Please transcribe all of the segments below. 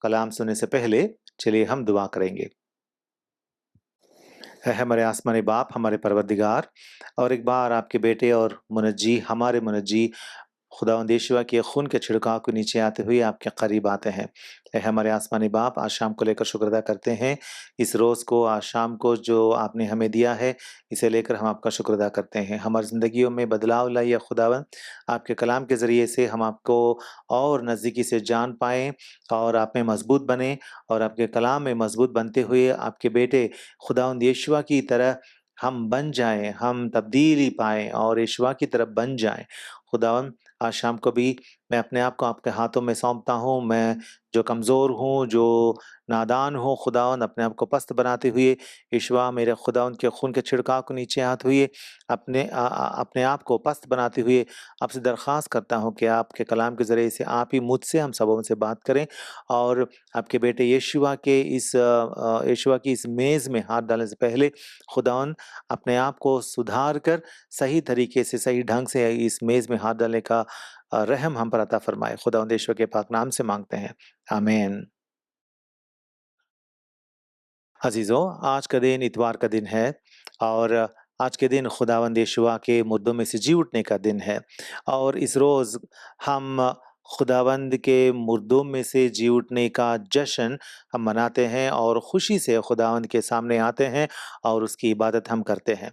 कलाम सुनने से पहले चलिए हम दुआ करेंगे। है हमारे आसमानी बाप, हमारे परवरदिगार, और एक बार आपके बेटे और मुनज्जी, हमारे मुनज्जी खुदावंद यीशुआ के खून के छिड़काव के नीचे आते हुए आपके करीब आते हैं। ऐ हमारे आसमानी बाप, आज शाम को लेकर शुक्र अदा करते हैं। इस रोज़ को, आज शाम को जो आपने हमें दिया है, इसे लेकर हम आपका शुक्र अदा करते हैं। हमारी ज़िंदगियों में बदलाव लाइए खुदावंद, आपके कलाम के ज़रिए से हम आपको और नज़दीकी से जान पाएँ और आप में मज़बूत बनें, और आपके कलाम में मज़बूत बनते हुए आपके बेटे खुदावंद यीशुआ की तरह हम बन जाएँ, हम तब्दीली पाएँ और यीशुआ की तरह बन जाएँ। खुदावंद, आज शाम को भी मैं अपने आप को आपके हाथों में सौंपता हूँ। मैं जो कमज़ोर हूँ, जो नादान हूँ, खुदावंद अपने आप को पस्त बनाते हुए यीशुआ मेरे खुदावंद के खून के छिड़काव के नीचे आते हुए अपने आप को पस्त बनाते हुए आपसे दरख्वास्त करता हूँ कि आपके कलाम के ज़रिए से आप ही मुझसे, हम सबों से बात करें, और आपके बेटे यीशुआ की इस मेज़ में हाथ डालने से पहले खुदावंद अपने आप को सुधार कर सही तरीके से, सही ढंग से इस मेज़ में हाथ डालने का रहम हम पर अता फ़रमाए। खुदावंद यीशुआ के पाक नाम से माँगते हैं, आमीन। अज़ीज़ों, आज का दिन इतवार का दिन है, और आज के दिन खुदावंद यीशुआ के मुर्दों में से जी उठने का दिन है, और इस रोज़ हम खुदावंद के मुर्दों में से जी उठने का जश्न हम मनाते हैं और खुशी से खुदावंद के सामने आते हैं और उसकी इबादत हम करते हैं।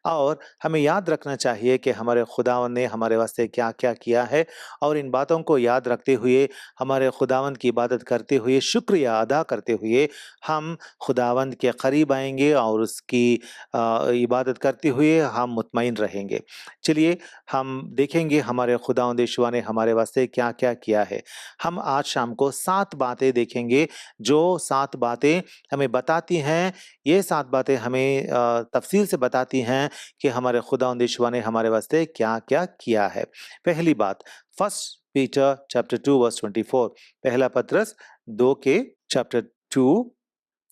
और हमें याद रखना चाहिए कि हमारे खुदावंद ने हमारे वास्ते क्या-क्या किया है, और इन बातों को याद रखते हुए, हमारे खुदावंद की इबादत करते हुए, शुक्रिया अदा करते हुए हम खुदावंद के करीब आएँगे और उसकी इबादत करते हुए हम मुतमईन रहेंगे। चलिए हम देखेंगे हमारे खुदावंद यीशुआ ने हमारे वास्ते क्या-क्या किया है। हम आज शाम को 7 बातें देखेंगे, जो 7 बातें हमें बताती हैं, ये 7 बातें हमें तफ़सील से बताती हैं कि हमारे खुदावंद यीशुआ ने हमारे वास्ते क्या-क्या किया है। पहली बात, फर्स्ट पीटर चैप्टर 2 वर्स 24, पहला पतरस 2 के चैप्टर 2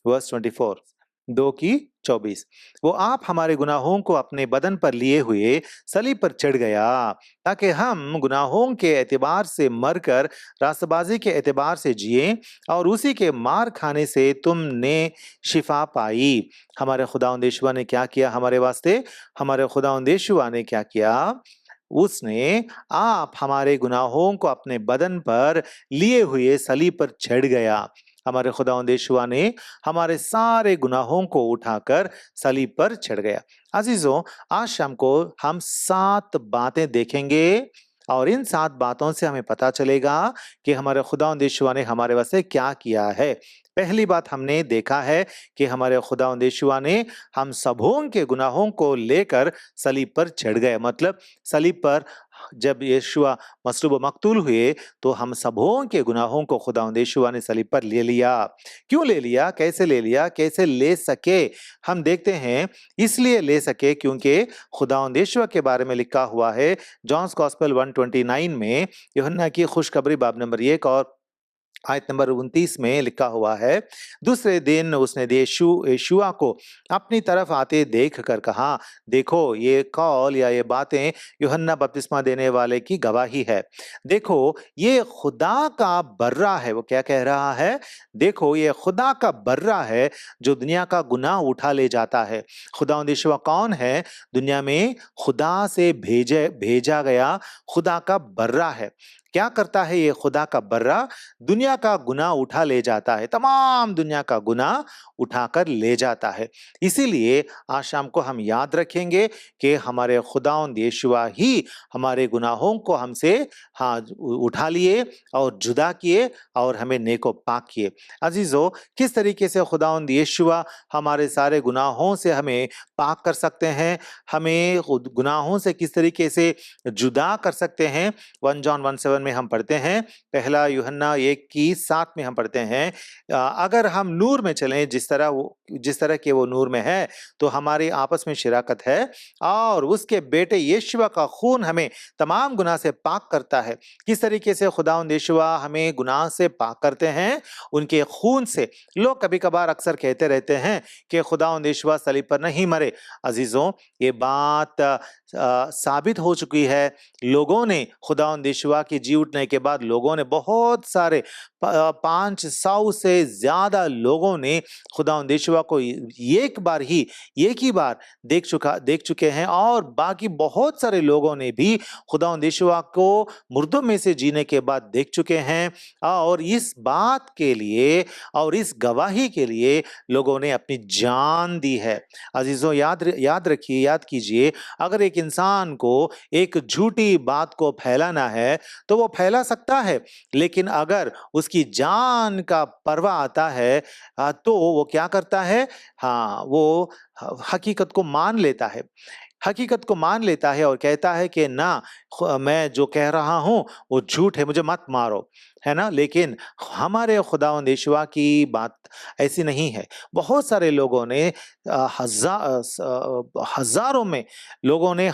वर्स 24, 2 की 24। वो आप हमारे गुनाहों को अपने बदन पर लिए हुए सलीब पर चढ़ गया, ताकि हम गुनाहों के एतबार से मरकर रास्तबाजी के एतबार से जिए, और उसी के मार खाने से तुमने शिफा पाई। हमारे खुदावंद यीशुआ ने क्या किया हमारे वास्ते? हमारे खुदावंद यीशुआ ने क्या किया? उसने आप हमारे गुनाहों को अपने बदन पर लिए हुए सलीब पर चढ़ गया। हमारे खुदावंद यीशुआ ने हमारे सारे गुनाहों को उठाकर सलीब पर चढ़ गया। अजीजों, आज शाम को हम 7 बातें देखेंगे, और इन 7 बातों से हमें पता चलेगा कि हमारे खुदावंद यीशुआ ने हमारे वास्ते क्या किया है। पहली बात हमने देखा है कि हमारे खुदावंद यीशुआ ने हम सबों के गुनाहों को लेकर सलीब पर चढ़ गए। मतलब सलीब पर जब यीशुआ मसलूब व मक़तूल हुए, तो हम सबों के गुनाहों को खुदावंद यीशुआ ने सलीब पर ले लिया। क्यों ले लिया? कैसे ले लिया? कैसे ले सके? हम देखते हैं, इसलिए ले सके क्योंकि खुदावंद यीशुआ के बारे में लिखा हुआ है जॉन्स गॉस्पेल 129 में, यूहन्ना की खुशखबरी बाब नंबर 1 और आयत नंबर 29 में लिखा हुआ है, दूसरे दिन उसने यीशुआ को अपनी तरफ आते देख कर कहा, देखो ये कौल या ये बातें यूहन्ना बपतिस्मा देने वाले की गवाही है। देखो ये खुदा का बर्रा है। वो क्या कह रहा है? देखो ये खुदा का बर्रा है जो दुनिया का गुनाह उठा ले जाता है। खुदावंद यीशुआ कौन है? दुनिया में खुदा से भेजा गया खुदा का बर्रा है। क्या करता है ये खुदा का बर्रा? दुनिया का गुनाह उठा ले जाता है, तमाम दुनिया का गुनाह उठाकर ले जाता है। इसीलिए आज शाम को हम याद रखेंगे कि हमारे खुदावंद यीशुआ ही हमारे गुनाहों को हमसे उठा लिए और जुदा किए और हमें नेको पाक किए। अजीजों, किस तरीके से खुदावंद यीशुआ हमारे सारे गुनाहों से हमें पाक कर सकते हैं, हमें गुनाहों से किस तरीके से जुदा कर सकते हैं? 1 जॉन 1:7 में हम पढ़ते हैं, पहला यूहन्ना 1:7 में हम पढ़ते हैं, अगर हम नूर में चलें जिस तरह के वो नूर में है, तो हमारी आपस में शिराकत है, और उसके बेटे यीशुआ का खून हमें तमाम गुनाह से पाक करता है। किस तरीके से खुदावंद यीशुआ हमें गुनाह से पाक करते हैं? उनके खून से। लोग कभी कभार अक्सर कहते रहते हैं कि खुदावंद यीशुआ सलीब पर नहीं मरे। अजीजों, ये बात साबित हो चुकी है। लोगों ने खुदावंद यीशुआ की जी उठने के बाद लोगों ने बहुत सारे 500 से ज़्यादा लोगों ने खुदावंद यीशुआ को एक ही बार देख चुके हैं, और बाकी बहुत सारे लोगों ने भी खुदावंद यीशुआ को मुर्दों में से जीने के बाद देख चुके हैं। और इस बात के लिए और इस गवाही के लिए लोगों ने अपनी जान दी है। अजीजों, याद रखिए, याद कीजिए, अगर एक इंसान को एक झूठी बात को फैलाना है तो वो फैला सकता है, लेकिन अगर उसकी जान का परवाह आता है तो वो क्या करता है? हाँ, वो हकीकत को मान लेता है। हकीकत को मान लेता है और कहता है कि ना, मैं जो कह रहा हूँ वो झूठ है, मुझे मत मारो, है ना? लेकिन हमारे खुदावंद यीशुआ की बात ऐसी नहीं है। बहुत सारे लोगों ने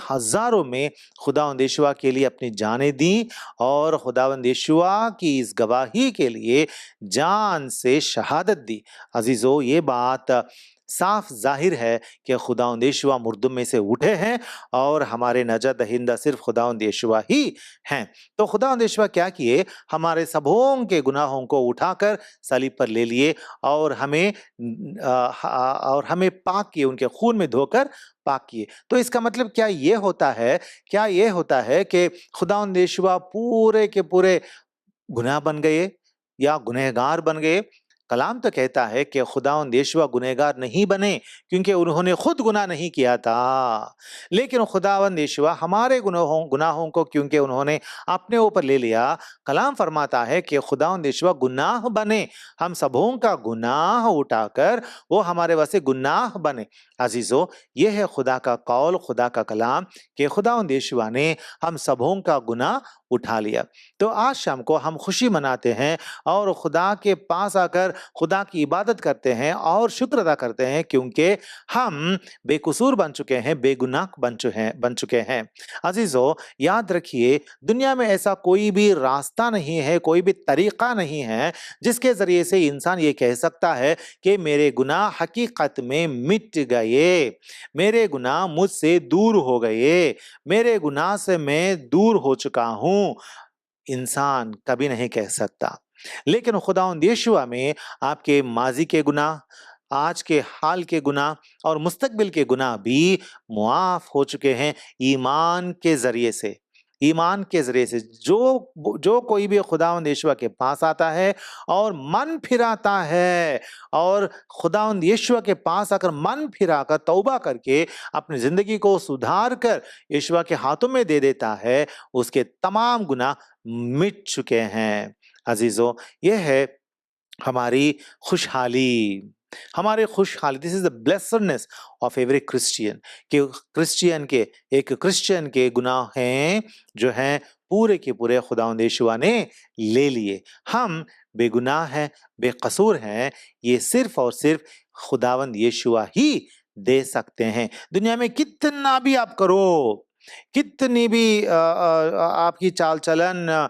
हजारों में खुदावंद यीशुआ के लिए अपनी जानें दी, और खुदावंद यीशुआ की इस गवाही के लिए जान से शहादत दी। अजीजों, ये बात साफ जाहिर है कि खुदावंद यीशुआ मुर्दों में से उठे हैं, और हमारे नजात दहिंदा सिर्फ खुदावंद यीशुआ ही हैं। तो खुदावंद यीशुआ क्या किए? हमारे सबों के गुनाहों को उठाकर सलीब पर ले लिए, और हमें पाक किए, उनके खून में धोकर पाक किए। तो इसका मतलब क्या ये होता है? क्या ये होता है कि खुदावंद यीशुआ पूरे के पूरे गुनाह बन गए या गुनहगार बन गए? कलाम तो कहता है कि खुदावंद यीशुआ गुनहगार नहीं बने, क्योंकि उन्होंने खुद गुनाह नहीं किया था। लेकिन खुदावंद यीशुआ हमारे गुनाहों को क्योंकि उन्होंने अपने ऊपर ले लिया, कलाम फरमाता है कि खुदावंद यीशुआ गुनाह बने, हम सबों का गुनाह उठाकर वो हमारे वास्ते गुनाह बने। अजीजों, ये है खुदा का कौल, खुदा का कलाम, कि खुदावंद यीशुआ ने हम सबों का गुनाह उठा लिया। तो आज शाम को हम खुशी मनाते हैं और खुदा के पास आकर खुदा की इबादत करते हैं और शुक्र अदा करते हैं, क्योंकि हम बेकसूर बन चुके हैं, बेगुनाह बन चुके हैं। अजीजों, याद रखिए, दुनिया में ऐसा कोई भी रास्ता नहीं है, कोई भी तरीका नहीं है जिसके जरिए से इंसान ये कह सकता है कि मेरे गुनाह हकीकत में मिट गए, मेरे गुनाह मुझसे दूर हो गए, मेरे गुनाह से मैं दूर हो चुका हूं। इंसान कभी नहीं कह सकता। लेकिन खुदावंद यीशुआ में आपके माजी के गुनाह, आज के हाल के गुनाह और मुस्तकबिल के गुनाह भी मुआफ हो चुके हैं ईमान के जरिए से। ईमान के जरिए से जो जो कोई भी खुदावंद यीशुआ के पास आता है और मन फिराता है, और खुदावंद यीशुआ के पास आकर मन फिराकर तौबा करके अपनी जिंदगी को सुधार कर यीशुआ के हाथों में दे देता है, उसके तमाम गुनाह मिट चुके हैं। अजीजों, यह है हमारी खुशहाली, this is the blessedness of every Christian, कि क्रिश्चियन के गुनाह हैं जो हैं पूरे के पूरे खुदावंद यीशुआ ने ले लिए। हम बेगुनाह हैं, बेकसूर हैं, ये सिर्फ और सिर्फ खुदावंद यीशुआ ही दे सकते हैं। दुनिया में कितना भी आप करो, कितनी भी आपकी चाल चलन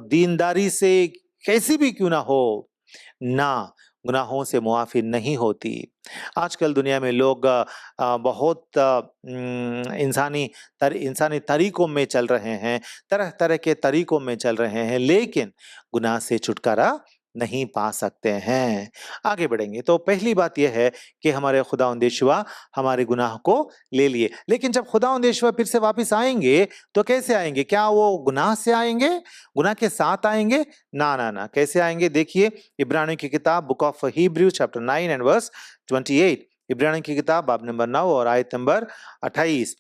दीनदारी से कैसी भी क्यों ना हो, ना, गुनाहों से मुआफी नहीं होती। आजकल दुनिया में लोग बहुत इंसानी तरीकों में चल रहे हैं, तरह तरह के तरीकों में चल रहे हैं, लेकिन गुनाह से छुटकारा नहीं पा सकते हैं। आगे बढ़ेंगे तो पहली बात यह है कि हमारे खुदावंद यीशुआ हमारे गुनाह को ले लिए। लेकिन जब खुदावंद यीशुआ फिर से वापस आएंगे तो कैसे आएंगे? क्या वो गुनाह से आएंगे, गुनाह के साथ आएंगे? ना ना ना, कैसे आएंगे? देखिए, इब्रानियों की किताब book of Hebrew chapter 9 and verse 28, इब्रानियों की किताब बाब नंबर 9 और आयत नंबर 28।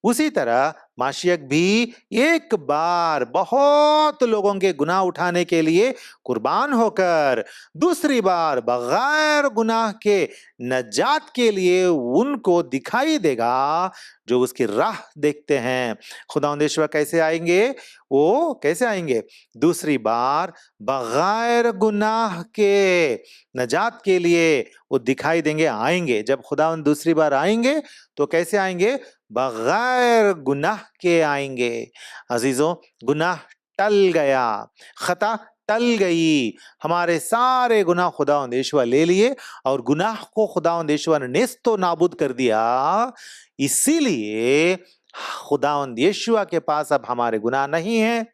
उसी तरह माशियक भी एक बार बहुत लोगों के गुनाह उठाने के लिए कुर्बान होकर दूसरी बार बगैर गुनाह के नजात के लिए उनको दिखाई देगा जो उसकी राह देखते हैं। खुदावंद यीशुआ कैसे आएंगे? वो कैसे आएंगे? दूसरी बार बगैर गुनाह के नजात के लिए वो दिखाई देंगे, आएंगे। जब खुदावंद दूसरी बार आएंगे तो कैसे आएंगे? बगैर गुनाह के आएंगे। अजीजों, गुनाह टल गया, खता टल गई, हमारे सारे गुनाह खुदावंद यीशुआ ले लिए और गुनाह को खुदावंद यीशुआ ने नेस्तो नाबूद कर दिया। इसीलिए खुदावंद यीशुआ के पास अब हमारे गुनाह नहीं है,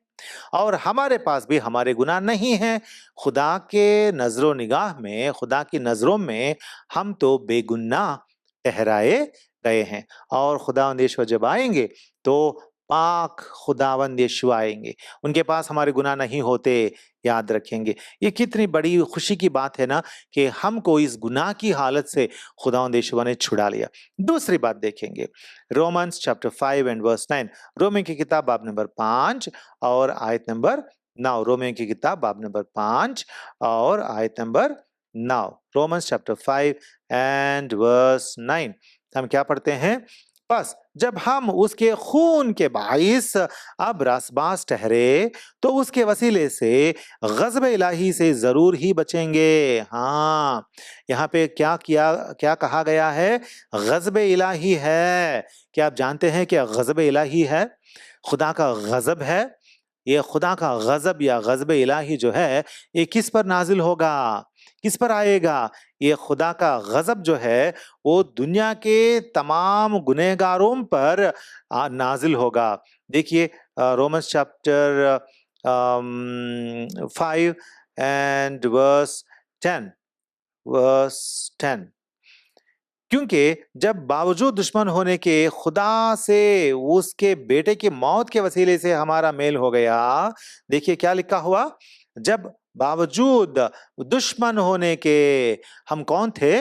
और हमारे पास भी हमारे गुनाह नहीं हैं। खुदा के नज़रो निगाह में, खुदा की नज़रों में हम तो बेगुनाह ठहराए गए हैं और खुदावंद यीशु जब आएँगे तो पाक खुदावंद यीशु आएँगे। उनके पास हमारे गुनाह नहीं होते, याद रखेंगे। ये कितनी बड़ी खुशी की बात है ना कि हमको इस गुनाह की हालत से खुदावंद यीशु ने छुड़ा लिया। दूसरी बात देखेंगे, रोमन्स चैप्टर 5 एंड वर्स 9, रोमी की किताब बाब नंबर 5 और आयत नंबर 9। रोमियो की किताब बाब नंबर 5 और आयत number 9। Romans chapter 5 and verse 9। हम क्या पढ़ते हैं? बस जब हम उसके खून के बाइस अब रसबास ठहरे तो उसके वसीले से गज़ब इलाही से जरूर ही बचेंगे। हाँ, यहाँ पे क्या कहा गया है? गज़ब इलाही है। क्या आप जानते हैं कि गज़ब इलाही है? खुदा का गज़ब है। ये खुदा का गज़ब या गज़ब इलाही जो है, ये किस पर नाज़िल होगा? किस पर आएगा? ये खुदा का गज़ब जो है, वो दुनिया के तमाम गुनहगारों पर नाज़िल होगा। देखिए Romans chapter 5 and verse 10, verse 10। क्योंकि जब बावजूद दुश्मन होने के खुदा से उसके बेटे की मौत के वसीले से हमारा मेल हो गया। देखिए क्या लिखा हुआ? जब बावजूद दुश्मन होने के हम कौन थे?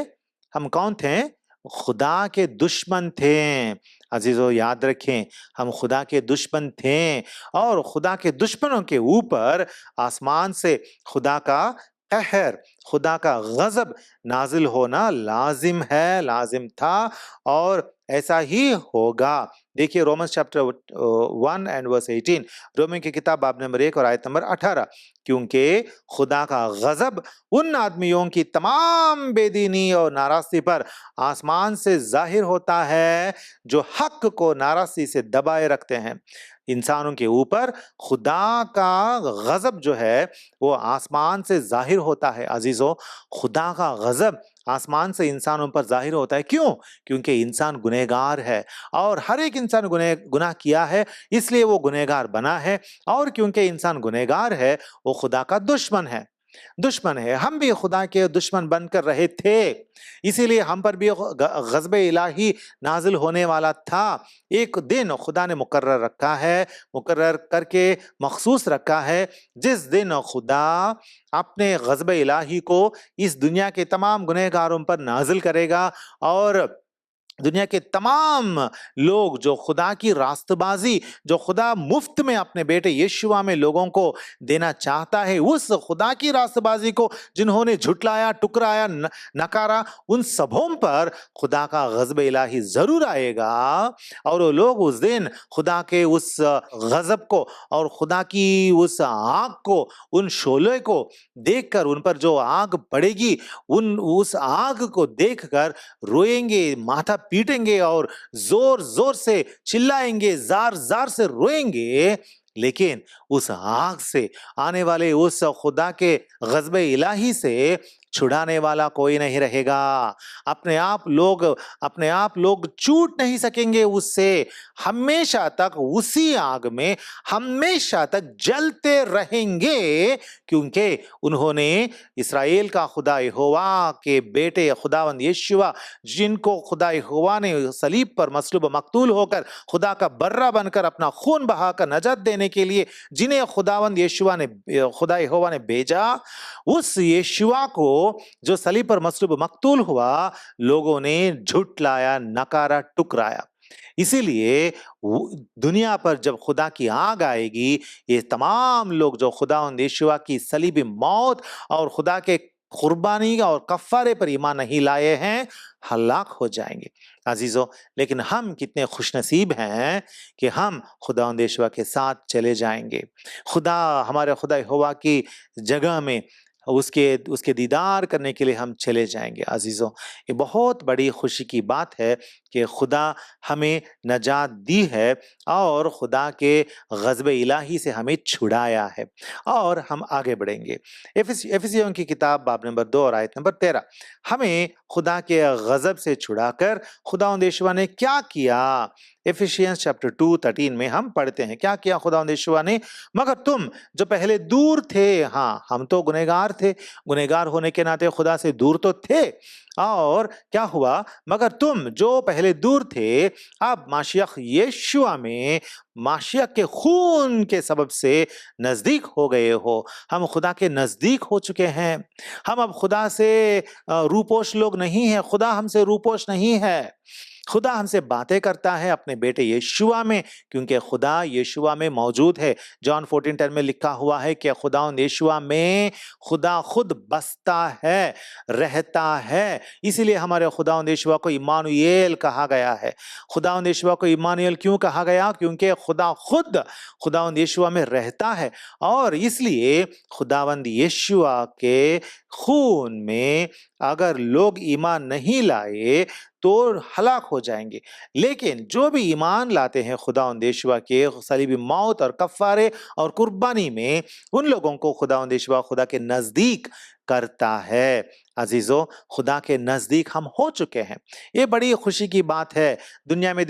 हम कौन थे? खुदा के दुश्मन थे। अजीजों याद रखें, हम खुदा के दुश्मन थे और खुदा के दुश्मनों के ऊपर आसमान से खुदा का कहर, खुदा का गजब नाजिल होना लाजिम है, लाजिम था और ऐसा ही होगा। देखिए रोमन्स चैप्टर 1 एंड वर्स 18, रोमियो की किताब बाब नंबर 1 और आयत नंबर 18। क्योंकि खुदा का गजब उन आदमियों की तमाम बेदीनी और नाराजगी पर आसमान से जाहिर होता है जो हक को नाराजगी से दबाए रखते हैं। इंसानों के ऊपर खुदा का गजब जो है वो आसमान से जाहिर होता है। अजीजों, खुदा का गजब आसमान से इंसानों पर जाहिर होता है। क्यों? क्योंकि इंसान गुनहगार है और हर एक इंसान गुनाह किया है, इसलिए वो गुनहगार बना है। और क्योंकि इंसान गुनहगार है, वो खुदा का दुश्मन है। दुश्मन है। हम भी खुदा के दुश्मन बनकर रहे थे, इसीलिए हम पर भी गज़ब इलाही नाजिल होने वाला था। एक दिन खुदा ने मुकर्रर रखा है, मुकर्रर करके मखसूस रखा है, जिस दिन खुदा अपने गज़ब इलाही को इस दुनिया के तमाम गुनहगारों पर नाजिल करेगा और दुनिया के तमाम लोग जो खुदा की रास्तबाजी, जो खुदा मुफ्त में अपने बेटे यीशुआ में लोगों को देना चाहता है, उस खुदा की रास्तबाजी को जिन्होंने झुटलाया, टुकराया, नकारा, उन सबों पर खुदा का गज़ब इलाही जरूर आएगा और वो लोग उस दिन खुदा के उस गज़ब को और खुदा की उस आग को, उन शोले को देखकर, उन पर जो आग पड़ेगी, उस आग को देखकर रोएंगे, माथा पीटेंगे और जोर जोर से चिल्लाएंगे, जार जार से रोएंगे। लेकिन उस आग से आने वाले उस खुदा के गज़ब इलाही से छुड़ाने वाला कोई नहीं रहेगा। अपने आप लोग छूट नहीं सकेंगे उससे। हमेशा तक उसी आग में हमेशा तक जलते रहेंगे, क्योंकि उन्होंने इस्राएल का खुदा यहोवा के बेटे खुदावंद यीशुआ, जिनको खुदा यहोवा ने सलीब पर मसलूब मकतूल होकर खुदा का बर्रा बनकर अपना खून बहाकर नजात देने के लिए जिन्हें खुदा यहोवा ने भेजा, उस यीशुआ को जो सलीब पर मसलूब मकतूल हुआ, लोगों ने झुटलाया, नकारा, टुकराया। इसीलिए दुनिया पर जब खुदा की आग आएगी, ये तमाम लोग जो खुदावंद यीशुआ की सलीबी मौत और खुदा के कुर्बानी और कफ़ारे पर ईमान नहीं लाए हैं, हलाक हो जाएंगे। अजीजों, लेकिन हम कितने खुशनसीब हैं कि हम खुदावंद यीशुआ के साथ चले जाएंगे। हमारे खुदा यहोवा की जगह में उसके उसके दीदार करने के लिए हम चले जाएंगे। अजीजों, ये बहुत बड़ी खुशी की बात है कि खुदा हमें नजात दी है और खुदा के गज़ब इलाही से हमें छुड़ाया है और हम आगे बढ़ेंगे। एफिसियों की किताब बाब नंबर 2 और आयत नंबर 13 हमें खुदा के गज़ब से छुड़ाकर खुदावंद यीशुआ ने क्या किया? एफिशियंस चैप्टर 2:13 में हम पढ़ते हैं, क्या किया खुदावंद यीशुआ ने? मगर तुम जो पहले दूर थे, हाँ, हम तो गुनहगार थे, गुनहगार होने के नाते खुदा से दूर तो थे, और क्या हुआ? मगर तुम जो पहले दूर थे, अब माशियख यीशुआ में, माशियख के खून के सबब से नज़दीक हो गए हो। हम खुदा के नज़दीक हो चुके हैं। हम अब खुदा से रूपोश लोग नहीं हैं, खुदा हमसे रूपोश नहीं है। खुदा हमसे बातें करता है अपने बेटे यीशुआ में, क्योंकि खुदा यीशुआ में मौजूद है। जॉन 14:10 में लिखा हुआ है कि खुदावंद यीशुआ में खुदा खुद बसता है, रहता है। इसीलिए हमारे खुदावंद यीशुआ को इम्मानुएल कहा गया है। खुदावंद यीशुआ को इम्मानुएल क्यों कहा गया? क्योंकि खुदा खुद खुदावंद यीशुआ में रहता है, और इसलिए खुदावंद यीशुआ के खून में अगर लोग ईमान नहीं लाए तो हलाक हो जाएंगे। लेकिन जो भी ईमान लाते हैं खुदावंद यीशुआ के सलीबी मौत और कफ़ारे और कुर्बानी में, उन लोगों को खुदावंद यीशुआ खुदा के नज़दीक करता है। अजीजों, खुदा के नज़दीक हम हो चुके हैं। ये बड़ी खुशी की बात है। दुनिया में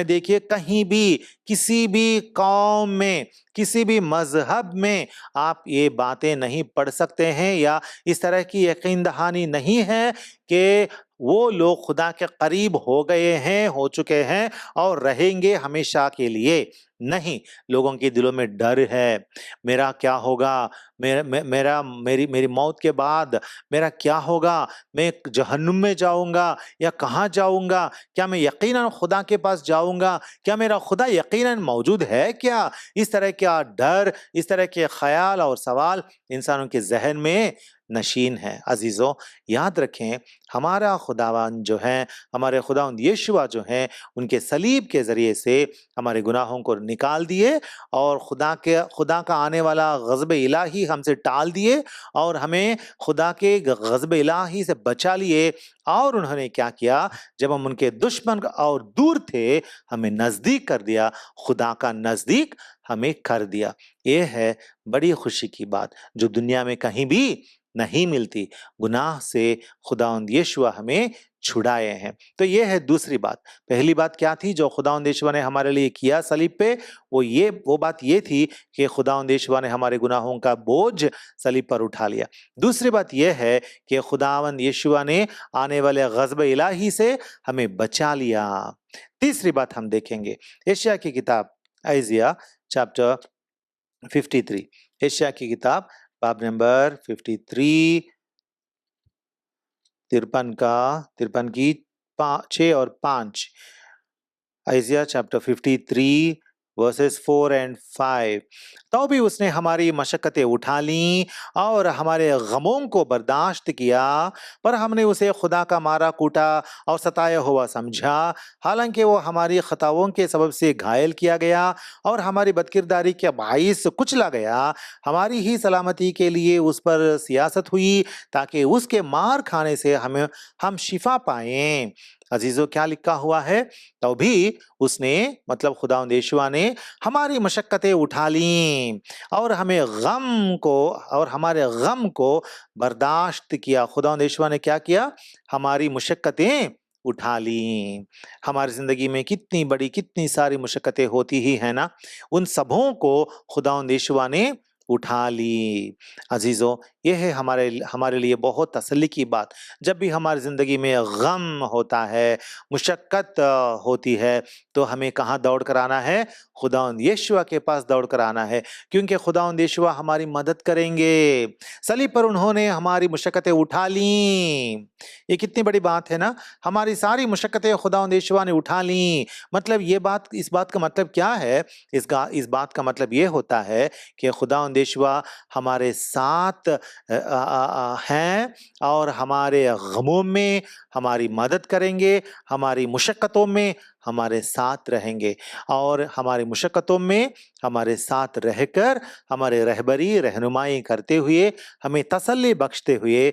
देखिए, कहीं भी, किसी भी कौम में, किसी भी मजहब में आप ये बातें नहीं पढ़ सकते हैं, या इस तरह की यकीन दहानी नहीं है कि वो लोग खुदा के करीब हो गए हैं, हो चुके हैं और रहेंगे हमेशा के लिए। नहीं, लोगों के दिलों में डर है। मेरा क्या होगा? मेरी मेरी मौत के बाद मेरा क्या होगा? मैं जहन्नुम में जाऊंगा या कहाँ जाऊंगा? क्या मैं यकीनन खुदा के पास जाऊंगा? क्या मेरा खुदा यकीनन मौजूद है क्या? इस तरह का डर, इस तरह के ख्याल और सवाल इंसानों के जहन में नशीन है। अजीजों, याद रखें, हमारा खुदावन जो है, हमारे खुदावंद यीशुआ जो हैं, उनके सलीब के जरिए से हमारे गुनाहों को निकाल दिए, और खुदा का आने वाला गज़ब इलाही हमसे टाल दिए, और हमें खुदा के गज़ब इलाही से बचा लिए। और उन्होंने क्या किया? जब हम उनके दुश्मन और दूर थे, हमें नजदीक कर दिया, खुदा का नजदीक हमें कर दिया। ये है बड़ी खुशी की बात, जो दुनिया में कहीं भी नहीं मिलती। गुनाह से खुदावंद यीशुआ हमें छुड़ाए हैं। तो ये है दूसरी बात। पहली बात क्या थी जो खुदावंद यीशुआ ने हमारे लिए किया सलीब पे? वो बात ये थी कि खुदावंद यीशुआ ने हमारे गुनाहों का बोझ सलीब पर उठा लिया। दूसरी बात यह है कि खुदावंद यीशुआ ने आने वाले गज़ब इलाही से हमें बचा लिया। तीसरी बात हम देखेंगे, यशायाह की किताब, आइज़िया चैप्टर 53, यशायाह की किताब बाब नंबर 53, 53 की 6 और 5। आइज़िया चैप्टर 53 वर्सेस 4 एंड 5। तो भी उसने हमारी मशक्कतें उठा लीं और हमारे गमों को बर्दाश्त किया, पर हमने उसे खुदा का मारा कूटा और सताया हुआ समझा। हालांकि वो हमारी खताओं के सबब से घायल किया गया और हमारी बदकिरदारी के बाइस कुचला गया। हमारी ही सलामती के लिए उस पर सियासत हुई, ताकि उसके मार खाने से हम शिफा पाएं। अजीजों, क्या लिखा हुआ है? तो भी उसने, मतलब खुदावंद यीशुआ ने हमारी मशक्कतें उठा लीं और हमारे गम को बर्दाश्त किया। खुदावंद यीशुआ ने क्या किया? हमारी मुशक्कतें उठा ली। हमारी जिंदगी में कितनी बड़ी, कितनी सारी मुशक्कतें होती ही है ना, उन सबों को खुदावंद यीशुआ ने उठा ली। अजीजों, यह है हमारे लिए बहुत तसल्ली की बात। जब भी हमारी जिंदगी में गम होता है, मुशक्कत होती है, तो हमें कहाँ दौड़ कर आना है? खुदावंद यीशुआ के पास दौड़ कर आना है, क्योंकि खुदावंद यीशुआ हमारी मदद करेंगे। सलीब पर उन्होंने हमारी मुशक्कतें उठा ली। ये कितनी बड़ी बात है ना, हमारी सारी मुशक्कतें खुदावंद यीशुआ ने उठा ली। मतलब इस बात का मतलब क्या है? इस बात का मतलब ये होता है कि खुदावंद यीशुआ हमारे साथ हैं, और हमारे गमों में हमारी मदद करेंगे, हमारी मुशक्कतों में हमारे साथ रहेंगे, और हमारी मुशक्कतों में हमारे साथ रहकर हमारे रहनुमाई करते हुए, हमें तसल्ली बख्शते हुए,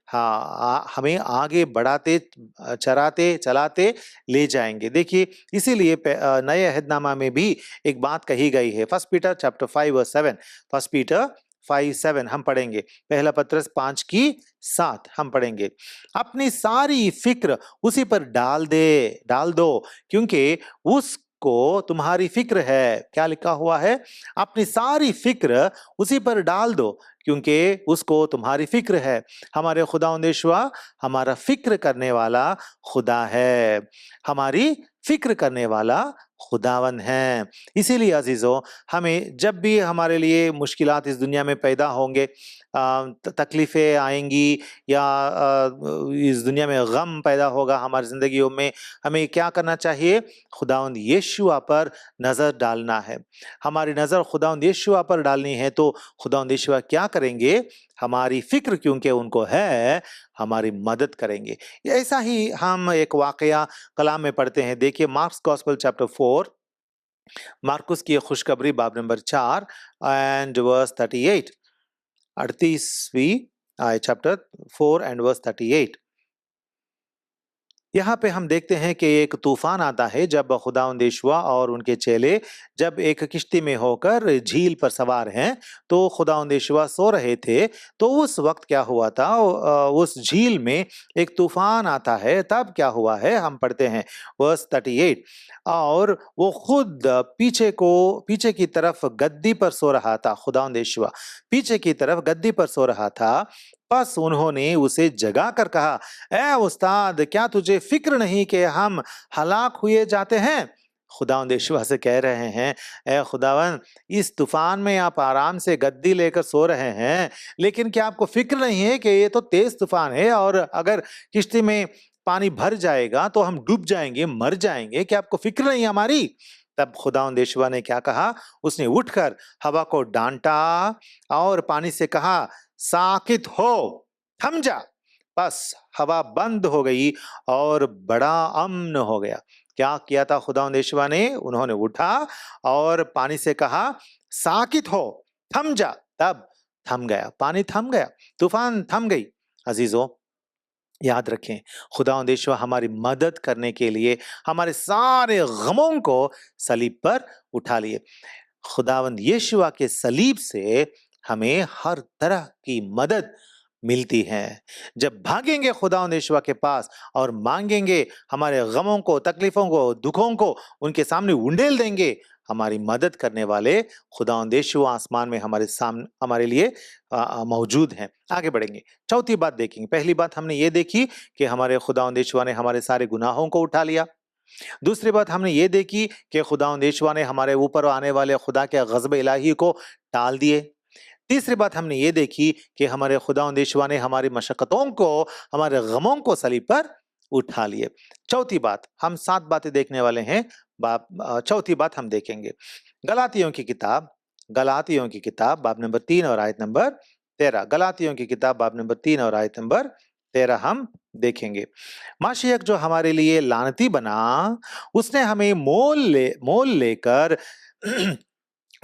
हमें आगे बढ़ाते, चराते, चलाते ले जाएंगे। देखिए, इसीलिए नए अहदनामा में भी एक बात कही गई है। 1 पीटर चैप्टर 5 वर्स 7। 1 पीटर 5:7 हम पढ़ेंगे। पहला पत्रस 5:7 हम पढ़ेंगे। अपनी सारी फिक्र उसी पर डाल दो, क्योंकि उसको तुम्हारी फिक्र है। क्या लिखा हुआ है? अपनी सारी फिक्र उसी पर डाल दो, क्योंकि उसको तुम्हारी फिक्र है। हमारे खुदावंद यीशुआ हमारा फिक्र करने वाला खुदा है, हमारी फिक्र करने वाला खुदावन है। इसीलिए अजीजों, हमें जब भी हमारे लिए मुश्किलात इस दुनिया में पैदा होंगे, तकलीफें आएंगी, या इस दुनिया में गम पैदा होगा हमारी जिंदगियों में, हमें क्या करना चाहिए? खुदावंद यीशुआ पर नजर डालना है। हमारी नजर खुदावंद यीशुआ पर डालनी है, तो खुदावंद यीशुआ क्या करेंगे? हमारी फिक्र क्योंकि उनको है, हमारी मदद करेंगे। ऐसा ही हम एक वाकया कलाम में पढ़ते हैं। देखिए मार्क्स गॉस्पेल चैप्टर 4, मार्कुस की खुशखबरी बाब नंबर 4 एंड वर्स 38, 38वीं चैप्टर 4 एंड वर्स 38। यहाँ पे हम देखते हैं कि एक तूफान आता है जब खुदावंद यीशुआ और उनके चेले जब एक किश्ती में होकर झील पर सवार हैं, तो खुदावंद यीशुआ सो रहे थे। तो उस वक्त क्या हुआ था? उस झील में एक तूफान आता है। तब क्या हुआ है? हम पढ़ते हैं वर्स 38। और वो खुद पीछे की तरफ गद्दी पर सो रहा था। खुदावंद यीशुआ पीछे की तरफ गद्दी पर सो रहा था। बस उन्होंने उसे जगा कर कहा, ए उस्ताद, क्या तुझे फिक्र नहीं कि हम हलाक हुए जाते हैं? खुदावंद यीशुआ से कह रहे हैं, ए खुदावन, इस तूफान में आप आराम से गद्दी लेकर सो रहे हैं, लेकिन क्या आपको फिक्र नहीं है कि ये तो तेज तूफान है, और अगर किश्ती में पानी भर जाएगा तो हम डूब जाएंगे, मर जाएंगे। क्या आपको फिक्र नहीं हमारी? तब खुदावंद यीशुआ ने क्या कहा? उसने उठकर हवा को डांटा और पानी से कहा, साकित हो, थम जा। बस हवा बंद हो गई और बड़ा अमन हो गया। क्या किया था खुदावंद यीशुआ ने? उन्होंने उठा और पानी से कहा, साकित हो, थम जा। तब थम गया, पानी थम गया, तूफान थम गई। अजीजों, याद रखें, खुदावंद यीशुआ हमारी मदद करने के लिए हमारे सारे गमों को सलीब पर उठा लिए। खुदावंद यीशुआ के सलीब से हमें हर तरह की मदद मिलती है। जब भागेंगे खुदावंद यीशुआ के पास और मांगेंगे, हमारे गमों को, तकलीफों को, दुखों को उनके सामने उंडेल देंगे, हमारी मदद करने वाले खुदावंद यीशुआ आसमान में हमारे सामने, हमारे लिए मौजूद हैं। आगे बढ़ेंगे, चौथी बात देखेंगे। पहली बात हमने ये देखी कि हमारे खुदावंद यीशुआ ने हमारे सारे गुनाहों को उठा लिया। दूसरी बात हमने ये देखी कि खुदावंद यीशुआ ने हमारे ऊपर आने वाले खुदा के गज़ब इलाही को टाल दिए। तीसरी बात हमने ये देखी कि हमारे खुदावंद यीशुआ ने हमारी मशक्कतों को, हमारे गमों को सलीब पर उठा लिए। चौथी बात, हम 7 बातें देखने वाले हैं। चौथी बात हम देखेंगे गलातियों की किताब बाब नंबर 3 और आयत नंबर 13। गलातियों की किताब बाब नंबर 3 और आयत नंबर 13 हम देखेंगे। माशियक जो हमारे लिए लानती बना, उसने हमें मोल लेकर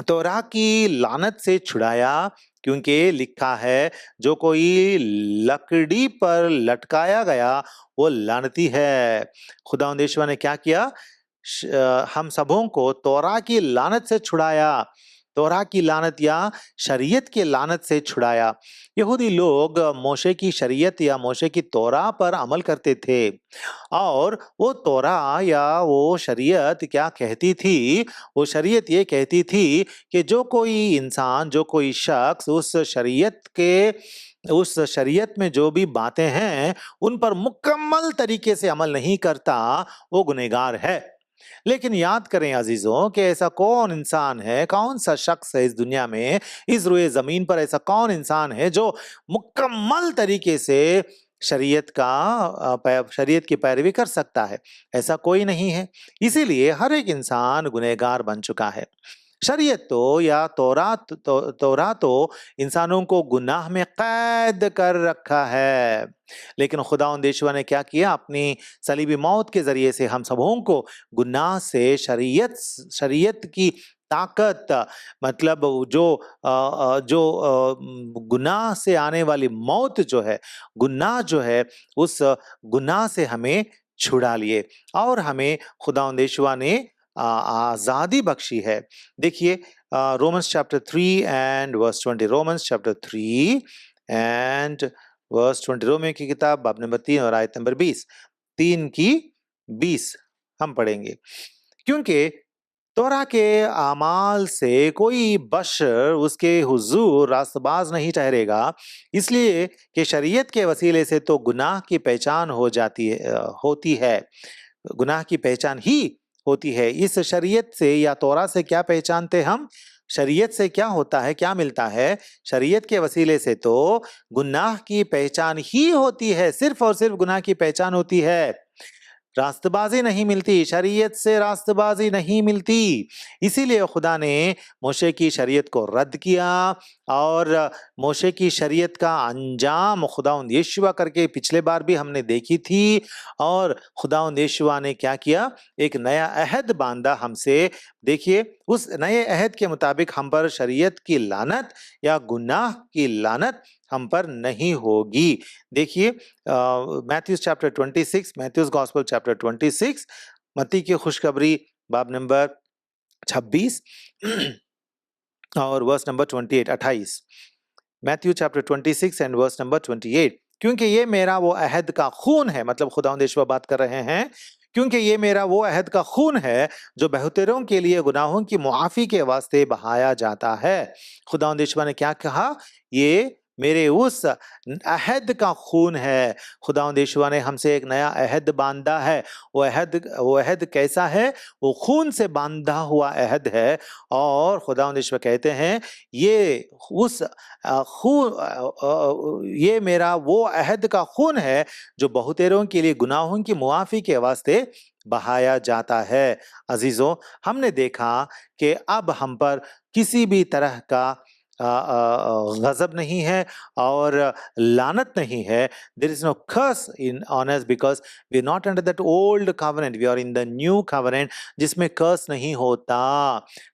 तोरा की लानत से छुड़ाया, क्योंकि लिखा है, जो कोई लकड़ी पर लटकाया गया वो लानती है। खुदावंद यीशुआ ने क्या किया? हम सबों को तोरा की लानत से छुड़ाया। तोरा की लानत या शरीयत की लानत से छुड़ाया। यहूदी लोग मोशे की शरीयत या मोशे की तोरा पर अमल करते थे, और वो तोरा या वो शरीयत क्या कहती थी? वो शरीयत ये कहती थी कि जो कोई इंसान, जो कोई शख्स उस शरीयत में जो भी बातें हैं उन पर मुकम्मल तरीके से अमल नहीं करता, वो गुनहगार है। लेकिन याद करें अजीजों कि ऐसा कौन इंसान है, कौन सा शख्स है इस दुनिया में, इस रुए जमीन पर ऐसा कौन इंसान है जो मुकम्मल तरीके से शरीयत की पैरवी कर सकता है? ऐसा कोई नहीं है। इसीलिए हर एक इंसान गुनहगार बन चुका है। शरीयत या तोरा तो इंसानों को गुनाह में कैद कर रखा है, लेकिन खुदावंद यीशुआ ने क्या किया? अपनी सलीबी मौत के जरिए से हम सबों को गुनाह से, शरीयत की ताकत, मतलब गुनाह से आने वाली मौत जो है, गुनाह जो है, उस गुनाह से हमें छुड़ा लिए और हमें खुदावंद यीशुआ ने आजादी बख्शी है। देखिए Romans chapter 3 and verse 20. Romans chapter 3 and verse 20. Romeo की किताब बाब नंबर 3 और आयत नंबर 20, 3 की 20 हम पढ़ेंगे। क्योंकि तोरा के आमाल से कोई बशर उसके हुजूर रास्तबाज नहीं ठहरेगा, इसलिए कि शरीयत के वसीले से तो गुनाह की पहचान होती है, गुनाह की पहचान ही होती है। इस शरीयत से या तोरा से क्या पहचानते हम? शरीयत से क्या होता है, क्या मिलता है? शरीयत के वसीले से तो गुनाह की पहचान ही होती है, सिर्फ और सिर्फ गुनाह की पहचान होती है, रास्तबाजी नहीं मिलती, शरीयत से रास्तबाजी नहीं मिलती। इसीलिए खुदा ने मूसे की शरीयत को रद्द किया और मूसे की शरीयत का अंजाम खुदावंद यीशुआ करके पिछले बार भी हमने देखी थी। और खुदावंद यीशुआ ने क्या किया? एक नया अहद बांधा हमसे। देखिए, उस नए अहद के मुताबिक हम पर शरीयत की लानत या गुनाह की लानत हम पर नहीं होगी। देखिए, Matthews chapter 26, Matthews gospel chapter 26, मत्ती की खुशखबरी बाब नंबर 26 और verse number 28, 28। Matthew chapter 26 and verse number 28। क्योंकि ये मेरा वो अहद का खून है, मतलब खुदावंद यीशुआ बात कर रहे हैं, क्योंकि ये मेरा वो अहद का खून है जो बहुतेरों के लिए गुनाहों की मुआफी के वास्ते बहाया जाता है। खुदावंद यीशुआ ने क्या कहा? ये मेरे उस अहद का खून है। खुदावंद यीशुआ ने हमसे एक नया अहद बांधा है। वो अहद कैसा है? वो खून से बांधा हुआ अहद है। और खुदावंद यीशुआ कहते हैं, ये उस ये मेरा वो अहद का खून है जो बहुतेरों के लिए गुनाहों की मुआफी के वास्ते बहाया जाता है। अजीजों, हमने देखा कि अब हम पर किसी भी तरह का गजब नहीं है और लानत नहीं है। There is no curse on us because we are not under that old covenant, we are in the new covenant जिसमें कर्स नहीं होता।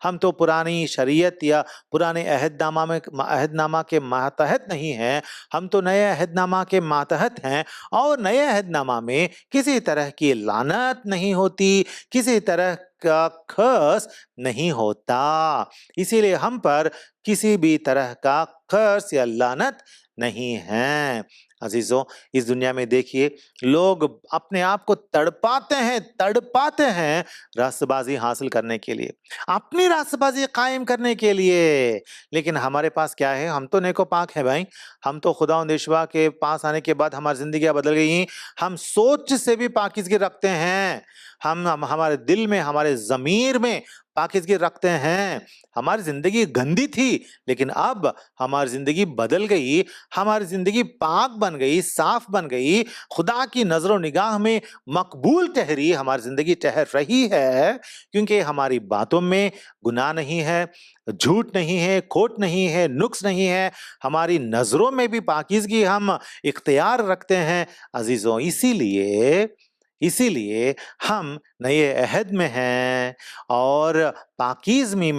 हम तो पुरानी शरीयत या पुराने अहदनामा के मातहत नहीं हैं, हम तो नए अहदनामा के मातहत हैं। और नए अहदनामा में किसी तरह की लानत नहीं होती, किसी तरह का कर्स नहीं होता। इसीलिए हम पर किसी भी तरह का कर्स या लानत नहीं है। अजीजों, इस दुनिया में देखिए, लोग अपने आप को तड़पाते हैं रास्तबाजी हासिल करने के लिए, अपनी रास्तबाजी कायम करने के लिए। लेकिन हमारे पास क्या है? हम तो नेकोपाक है भाई। हम तो खुदावंद यीशुआ के पास आने के बाद हमारी जिंदगी बदल गई। हम सोच से भी पाकीज़गी रखते हैं। हम हमारे दिल में, हमारे ज़मीर में पाकीज़गी रखते हैं। हमारी जिंदगी गंदी थी, लेकिन अब हमारी जिंदगी बदल गई, हमारी जिंदगी पाक बन गई, साफ बन गई, खुदा की नजरों निगाह में मकबूल ठहरी हमारी जिंदगी ठहर रही है। क्योंकि हमारी बातों में गुनाह नहीं है, झूठ नहीं है, खोट नहीं है, नुक्स नहीं है। हमारी नजरों में भी पाकीज़गी हम इख्तियार रखते हैं। अजीजों, इसीलिए हम नए अहद में हैं और पाकीज़गी